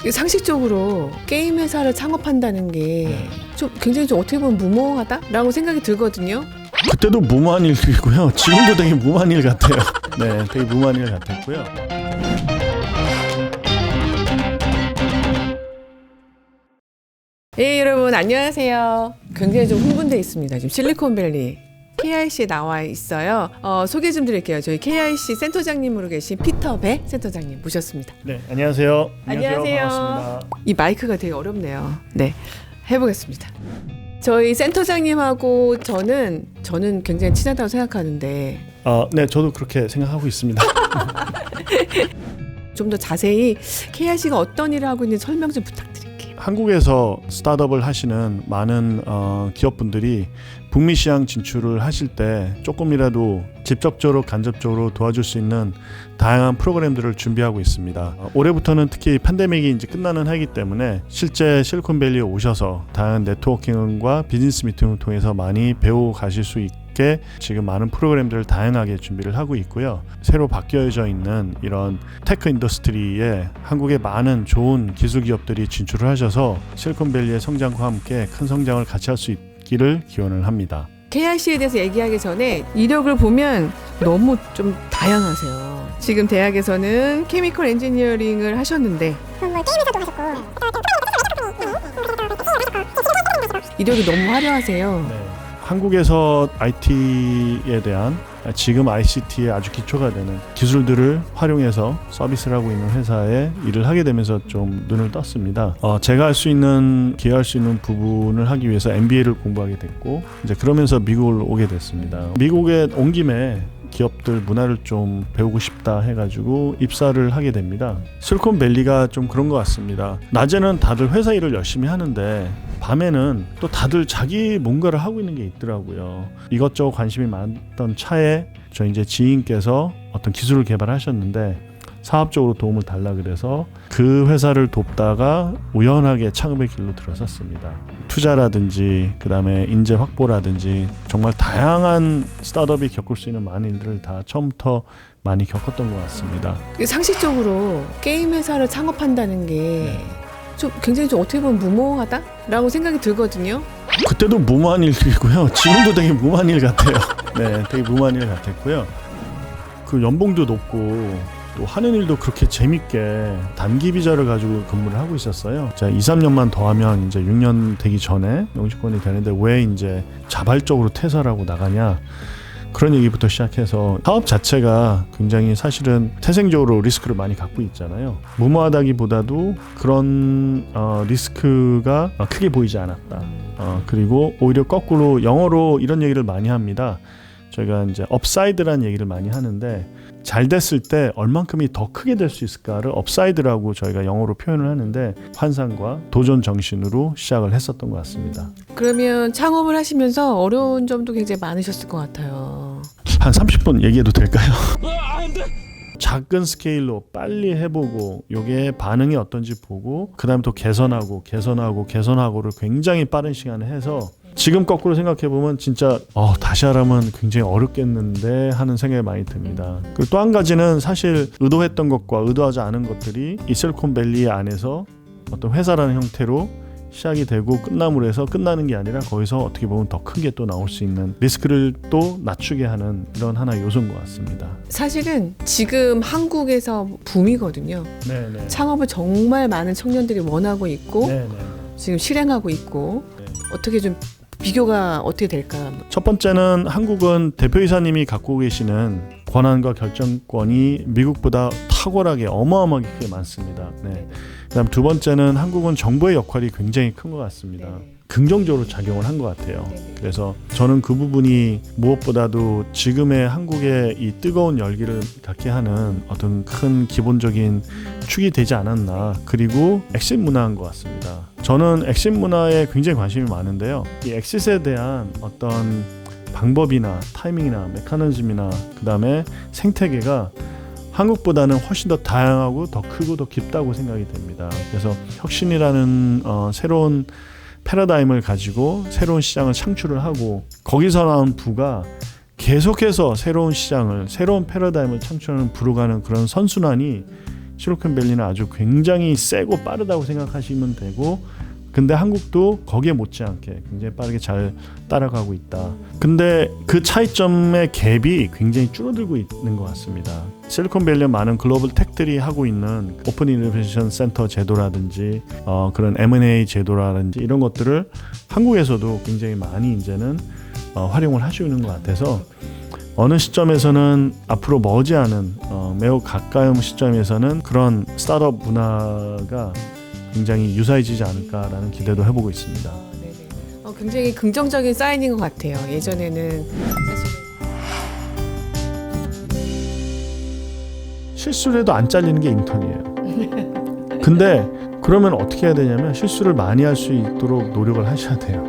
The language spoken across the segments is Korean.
상식적으로 게임 회사를 창업한다는 게 굉장히 어떻게 보면 무모하다라고 생각이 들거든요. 그때도 무모한 일이고요. 지금도 되게 무모한 일 같아요. 네, 되게 무모한 일 같았고요. 예, 여러분 안녕하세요. 굉장히 좀 흥분돼 있습니다. 지금 실리콘밸리 KIC에 나와 있어요. 소개 좀 드릴게요. 저희 KIC 센터장님으로 계신 피터 배 센터장님 모셨습니다. 네, 안녕하세요. 안녕하세요. 반갑습니다. 이 마이크가 되게 어렵네요. 네, 해보겠습니다. 저희 센터장님하고 저는 굉장히 친하다고 생각하는데 네, 저도 그렇게 생각하고 있습니다. 좀 더 자세히 KIC가 어떤 일을 하고 있는지 설명 좀 부탁드릴게요. 한국에서 스타트업을 하시는 많은 기업분들이 북미 시장 진출을 하실 때 조금이라도 직접적으로 간접적으로 도와줄 수 있는 다양한 프로그램들을 준비하고 있습니다. 올해부터는 특히 팬데믹이 이제 끝나는 해이기 때문에 실제 실리콘밸리에 오셔서 다양한 네트워킹과 비즈니스 미팅을 통해서 많이 배워 가실 수 있게 지금 많은 프로그램들을 다양하게 준비를 하고 있고요. 새로 바뀌어져 있는 이런 테크 인더스트리에 한국의 많은 좋은 기술 기업들이 진출을 하셔서 실리콘밸리의 성장과 함께 큰 성장을 같이 할 수 있기를 기원을 합니다. KIC에 대해서 얘기하기 전에 이력을 보면 너무 좀 다양하세요. 지금 대학에서는 케미컬 엔지니어링을 하셨는데 게임 회사도 하셨고 이력이 너무 화려하세요. 네. 한국에서 IT에 대한 지금 ICT의 아주 기초가 되는 기술들을 활용해서 서비스를 하고 있는 회사에 일을 하게 되면서 좀 눈을 떴습니다. 제가 할 수 있는 기여할 수 있는 부분을 하기 위해서 MBA를 공부하게 됐고 이제 그러면서 미국을 오게 됐습니다. 미국에 온 김에 기업들 문화를 좀 배우고 싶다 해가지고 입사를 하게 됩니다. 실리콘밸리가 좀 그런 것 같습니다. 낮에는 다들 회사 일을 열심히 하는데 밤에는 또 다들 자기 뭔가를 하고 있는 게 있더라고요. 이것저것 관심이 많던 차에 저 이제 지인께서 어떤 기술을 개발하셨는데 사업적으로 도움을 달라 그래서 그 회사를 돕다가 우연하게 창업의 길로 들어섰습니다. 투자라든지 그다음에 인재 확보라든지 정말 다양한 스타트업이 겪을 수 있는 많은 일들을 다 처음부터 많이 겪었던 것 같습니다. 상식적으로 게임 회사를 창업한다는 게 굉장히 어떻게 보면 무모하다라고 생각이 들거든요. 그때도 무모한 일이고요. 지금도 되게 무모한 일 같아요. 네, 되게 무모한 일 같았고요. 그 연봉도 높고 또 하는 일도 그렇게 재밌게 단기 비자를 가지고 근무를 하고 있었어요. 제가 2, 3년만 더 하면 이제 6년 되기 전에 영주권이 되는데 왜 이제 자발적으로 퇴사하고 나가냐 그런 얘기부터 시작해서 사업 자체가 굉장히 사실은 태생적으로 리스크를 많이 갖고 있잖아요. 무모하다기보다도 그런 리스크가 크게 보이지 않았다. 그리고 오히려 거꾸로 영어로 이런 얘기를 많이 합니다. 저희가 이제 업사이드라는 얘기를 많이 하는데 잘 됐을 때 얼만큼이 더 크게 될 수 있을까를 업사이드라고 저희가 영어로 표현을 하는데 환상과 도전 정신으로 시작을 했었던 것 같습니다. 그러면 창업을 하시면서 어려운 점도 굉장히 많으셨을 것 같아요. 한 30분 얘기해도 될까요? 작은 스케일로 빨리 해보고 이게 반응이 어떤지 보고 그 다음에 또 개선하고를 굉장히 빠른 시간에 해서 지금 거꾸로 생각해보면 진짜 다시 하라면 굉장히 어렵겠는데 하는 생각이 많이 듭니다. 그리고 또 한 가지는 사실 의도했던 것과 의도하지 않은 것들이 이 실리콘밸리 안에서 어떤 회사라는 형태로 시작이 되고 끝남으로 해서 끝나는 게 아니라 거기서 어떻게 보면 더 크게 또 나올 수 있는 리스크를 또 낮추게 하는 이런 하나의 요소인 것 같습니다. 사실은 지금 한국에서 붐이거든요. 네네. 창업을 정말 많은 청년들이 원하고 있고 네네. 지금 실행하고 있고 네. 어떻게 좀 비교가 어떻게 될까? 첫 번째는 한국은 대표이사님이 갖고 계시는 권한과 결정권이 미국보다 탁월하게 어마어마하게 많습니다. 네. 그다음 두 번째는 한국은 정부의 역할이 굉장히 큰 것 같습니다. 긍정적으로 작용을 한 것 같아요. 그래서 저는 그 부분이 무엇보다도 지금의 한국의 이 뜨거운 열기를 갖게 하는 어떤 큰 기본적인 축이 되지 않았나. 그리고 엑싯 문화인 것 같습니다. 저는 엑싯 문화에 굉장히 관심이 많은데요. 이 엑싯에 대한 어떤 방법이나 타이밍이나 메커니즘이나 그 다음에 생태계가 한국보다는 훨씬 더 다양하고 더 크고 더 깊다고 생각이 됩니다. 그래서 혁신이라는 새로운 패러다임을 가지고 새로운 시장을 창출을 하고 거기서 나온 부가 계속해서 새로운 시장을 새로운 패러다임을 창출하는 부로 가는 그런 선순환이 실리콘밸리는 아주 굉장히 세고 빠르다고 생각하시면 되고, 근데 한국도 거기에 못지않게 굉장히 빠르게 잘 따라가고 있다. 근데 그 차이점의 갭이 굉장히 줄어들고 있는 것 같습니다. 실리콘밸리에 많은 글로벌 tech들이 하고 있는 오픈 이노베이션 센터 제도라든지 그런 M&A 제도라든지 이런 것들을 한국에서도 굉장히 많이 이제는 활용을 하시는 것 같아서 어느 시점에서는 앞으로 머지않은 매우 가까운 시점에서는 그런 스타트업 문화가 굉장히 유사해지지 않을까라는 기대도 해보고 있습니다. 네네. 굉장히 긍정적인 사인인 것 같아요. 예전에는 사실 실수를 해도 안 잘리는 게 인턴이에요. 근데 그러면 어떻게 해야 되냐면 실수를 많이 할 수 있도록 노력을 하셔야 돼요.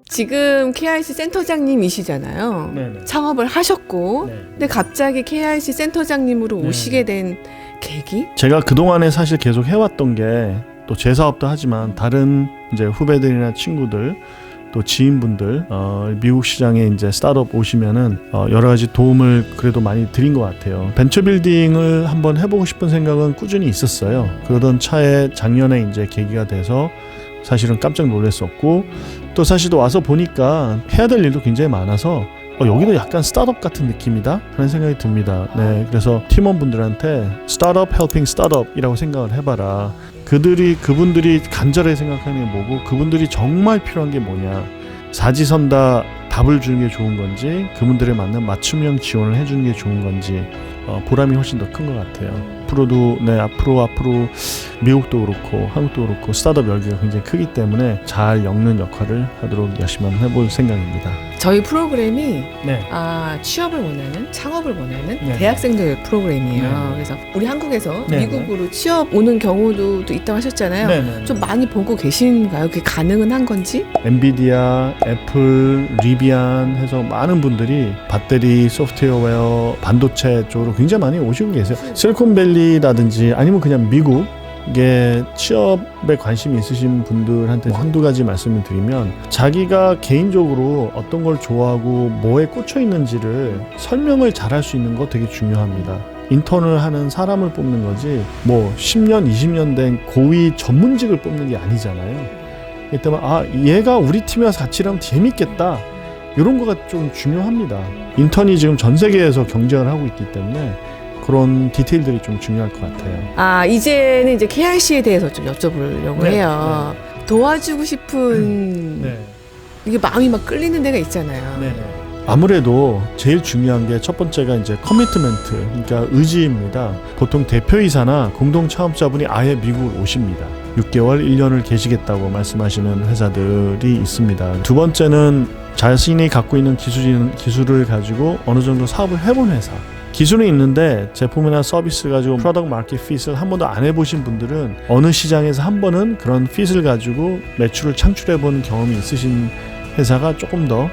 지금 KIC 센터장님이시잖아요. 네네. 창업을 하셨고, 네. 근데 갑자기 KIC 센터장님으로 네. 오시게 된 계기? 제가 그동안에 사실 계속 해왔던 게 또 제 사업도 하지만 다른 이제 후배들이나 친구들 또 지인분들 미국 시장에 이제 스타트업 오시면은 여러 가지 도움을 그래도 많이 드린 것 같아요. 벤처 빌딩을 한번 해보고 싶은 생각은 꾸준히 있었어요. 그러던 차에 작년에 이제 계기가 돼서 사실은 깜짝 놀랐었고, 또 사실 또 와서 보니까 해야 될 일도 굉장히 많아서 여기도 약간 스타트업 같은 느낌이다 그런 생각이 듭니다. 네, 그래서 팀원분들한테 스타트업 헬핑 스타트업이라고 생각을 해봐라. 그분들이 간절하게 생각하는 게 뭐고, 그분들이 정말 필요한 게 뭐냐, 사지선다 답을 주는 게 좋은 건지, 그분들에 맞는 맞춤형 지원을 해주는 게 좋은 건지 보람이 훨씬 더 큰 것 같아요. 앞으로도 앞으로 미국도 그렇고 한국도 그렇고 스타트업 열기가 굉장히 크기 때문에 잘 엮는 역할을 하도록 열심히 한번 해볼 생각입니다. 저희 프로그램이 네. 취업을 원하는, 창업을 원하는 네. 대학생들 프로그램이에요. 네. 그래서 우리 한국에서 네. 미국으로 취업 오는 경우도 있다고 하셨잖아요. 네. 좀 많이 보고 계신가요? 그게 가능은 한 건지? 엔비디아, 애플, 리비안 해서 많은 분들이 배터리, 소프트웨어, 반도체 쪽으로 굉장히 많이 오시고 계세요. 실리콘밸리라든지 아니면 그냥 미국에 취업에 관심이 있으신 분들한테 한두 가지 말씀을 드리면, 자기가 개인적으로 어떤 걸 좋아하고 뭐에 꽂혀 있는지를 설명을 잘 할 수 있는 거 되게 중요합니다. 인턴을 하는 사람을 뽑는 거지 뭐 10년, 20년 된 고위 전문직을 뽑는 게 아니잖아요. 그렇기 때문에 얘가 우리 팀에 와서 같이 일하면 재밌겠다, 이런 거가 좀 중요합니다. 인턴이 지금 전 세계에서 경쟁을 하고 있기 때문에 그런 디테일들이 좀 중요할 것 같아요. 이제는 이제 KIC에 대해서 좀 여쭤보려고 네, 해요. 도와주고 싶은 이게 마음이 막 끌리는 데가 있잖아요. 아무래도 제일 중요한 게 첫 번째가 이제 커미트먼트, 그러니까 의지입니다. 보통 대표이사나 공동 창업자분이 아예 미국을 오십니다. 6개월, 1년을 계시겠다고 말씀하시는 회사들이 있습니다. 두 번째는 자신이 갖고 있는 기술을 가지고 어느 정도 사업을 해본 회사. 기술은 있는데 제품이나 서비스 가지고 프로덕트 마켓 핏을 한 번도 안 해보신 분들은 어느 시장에서 한 번은 그런 핏을 가지고 매출을 창출해본 경험이 있으신 회사가 조금 더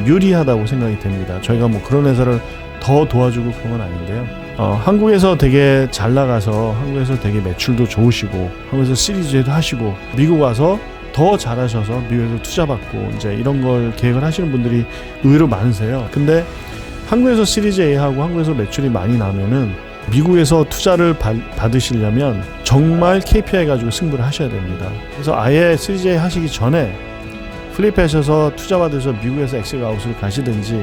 유리하다고 생각이 됩니다. 저희가 뭐 그런 회사를 더 도와주고 그런 건 아닌데요. 한국에서 되게 잘 나가서 한국에서 되게 매출도 좋으시고 한국에서 시리즈도 하시고 미국 와서 더 잘하셔서 미국에서 투자받고 이제 이런 걸 계획을 하시는 분들이 의외로 많으세요. 근데 한국에서 시리즈 A하고 한국에서 매출이 많이 나면은 미국에서 투자를 받으시려면 정말 KPI 가지고 승부를 하셔야 됩니다. 그래서 아예 시리즈 A 하시기 전에 플립하셔서 투자 받으셔서 미국에서 엑셀 아웃을 가시든지,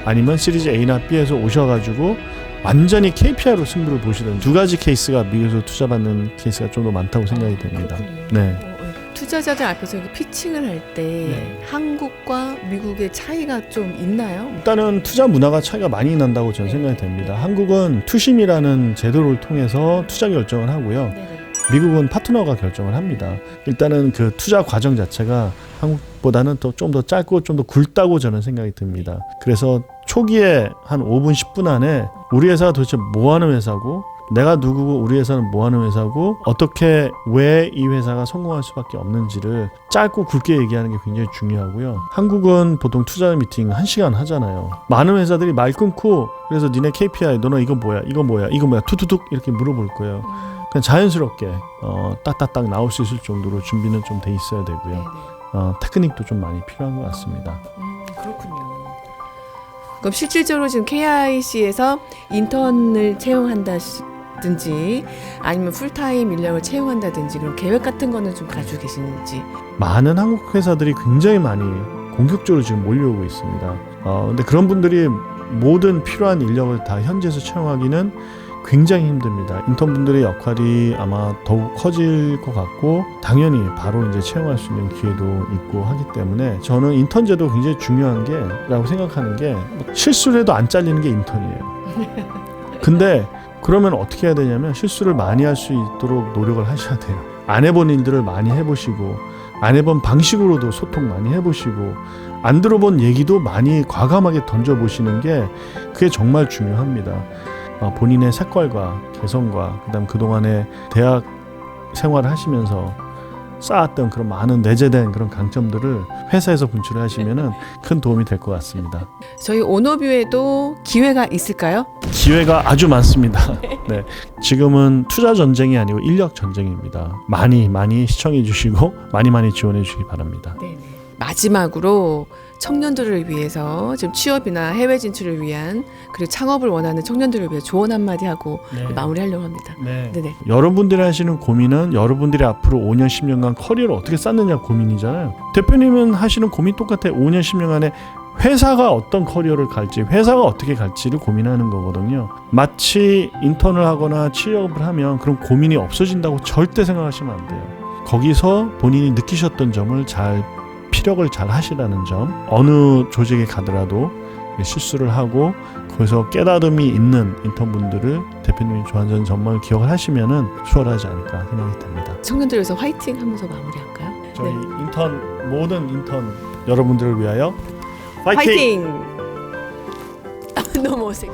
아니면 시리즈 A나 B에서 오셔가지고 완전히 KPI로 승부를 보시든지, 두 가지 케이스가 미국에서 투자 받는 케이스가 좀 더 많다고 생각이 됩니다. 네. 투자자들 앞에서 이렇게 피칭을 할 때 한국과 미국의 차이가 좀 있나요? 일단은 투자 문화가 차이가 많이 난다고 저는 생각이 됩니다. 한국은 투심이라는 제도를 통해서 투자 결정을 하고요. 미국은 파트너가 결정을 합니다. 일단은 그 투자 과정 자체가 한국보다는 좀 더 짧고 좀 더 굵다고 저는 생각이 듭니다. 그래서 초기에 한 5분, 10분 안에 우리 회사가 도대체 뭐 하는 회사고, 내가 누구고 우리 회사는 뭐 하는 회사고, 어떻게 왜 이 회사가 성공할 수밖에 없는지를 짧고 굵게 얘기하는 게 굉장히 중요하고요. 한국은 보통 투자 미팅 1시간 하잖아요. 많은 회사들이 말 끊고, 그래서 니네 KPI 너는 이거 뭐야 투투툭 이렇게 물어볼 거예요. 그냥 자연스럽게 딱딱딱 나올 수 있을 정도로 준비는 좀 돼 있어야 되고요. 테크닉도 좀 많이 필요한 것 같습니다. 그렇군요. 그럼 실질적으로 지금 KIC에서 인턴을 채용한다든지 아니면 풀타임 인력을 채용한다든지 그런 계획 같은 거는 좀 가지고 계시는지. 많은 한국 회사들이 굉장히 많이 공격적으로 지금 몰려오고 있습니다. 근데 그런 분들이 모든 필요한 인력을 다 현지에서 채용하기는 굉장히 힘듭니다. 인턴분들의 역할이 아마 더욱 커질 것 같고 당연히 바로 이제 채용할 수 있는 기회도 있고 하기 때문에 저는 인턴제도 굉장히 중요한 게라고 생각하는 게 실수를 해도 안 잘리는 게 인턴이에요. 근데 그러면 어떻게 해야 되냐면 실수를 많이 할 수 있도록 노력을 하셔야 돼요. 안 해본 일들을 많이 해보시고 안 해본 방식으로도 소통 많이 해보시고 안 들어본 얘기도 많이 과감하게 던져보시는 게 그게 정말 중요합니다. 본인의 색깔과 개성과 그다음 그동안의 대학 생활을 하시면서 쌓았던 그런 많은 내재된 그런 강점들을 회사에서 분출을 하시면은 큰 도움이 될 것 같습니다. 저희 오너뷰에도 기회가 있을까요? 기회가 아주 많습니다. 네, 지금은 투자 전쟁이 아니고 인력 전쟁입니다. 많이 시청해 주시고 많이 지원해 주시기 바랍니다. 네. 마지막으로 청년들을 위해서 지금 취업이나 해외 진출을 위한 그리고 창업을 원하는 청년들을 위해 조언 한마디 하고 마무리하려고 합니다. 네네. 여러분들이 하시는 고민은 여러분들이 앞으로 5년 10년간 커리어를 어떻게 쌓느냐 고민이잖아요. 대표님은 하시는 고민 똑같아요. 5년 10년간에 회사가 어떤 커리어를 갈지 회사가 어떻게 갈지를 고민하는 거거든요. 마치 인턴을 하거나 취업을 하면 그런 고민이 없어진다고 절대 생각하시면 안 돼요. 거기서 본인이 느끼셨던 점을 피력을 잘 하시라는 점, 어느 조직에 가더라도 실수를 하고 거기서 깨달음이 있는 인턴분들을 대표님이 좋아하는 점을 기억을 하시면은 수월하지 않을까 생각이 듭니다. 청년들 위해서 화이팅 하면서 마무리할까요? 저희 모든 인턴 여러분들을 위하여 화이팅! 화이팅! 너무 어색해.